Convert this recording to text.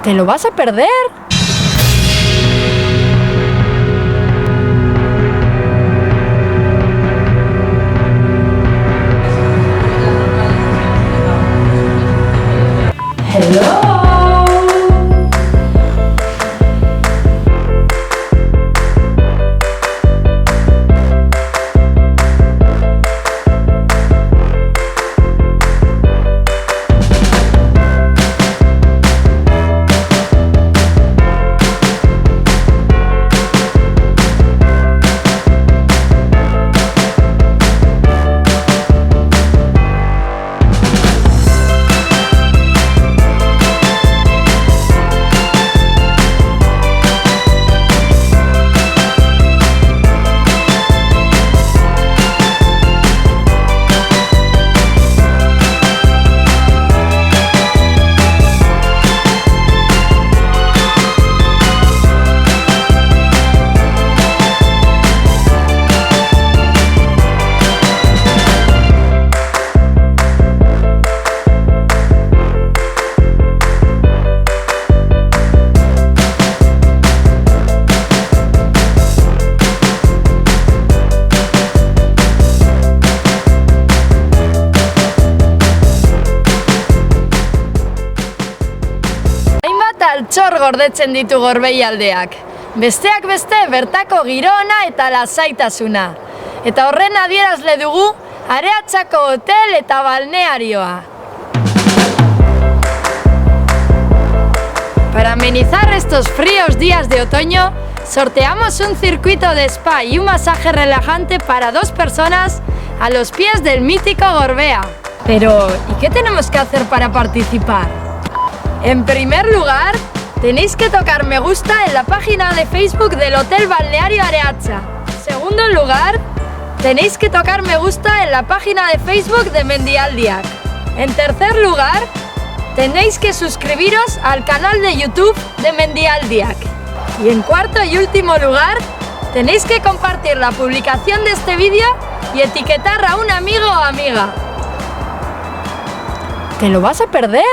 ¿Te lo vas a perder? Hello. Altxor gordetzen ditu Gorbeialdeak. Besteak beste bertako giro ona eta lasaitasuna. Eta horren adierazle dugu Areatzako hotel eta balnearioa. Para amenizar estos fríos días de otoño, sorteamos un circuito de spa y un masaje relajante para 2 personas a los pies del mítico Gorbea. Pero, ¿y qué tenemos que hacer para participar? En primer lugar, tenéis que tocar me gusta en la página de Facebook del Hotel Balneario Areatza. En segundo lugar, tenéis que tocar me gusta en la página de Facebook de Mendialdiak. En tercer lugar, tenéis que suscribiros al canal de YouTube de Mendialdiak. Y en cuarto y último lugar, tenéis que compartir la publicación de este vídeo y etiquetar a un amigo o amiga. ¿Te lo vas a perder?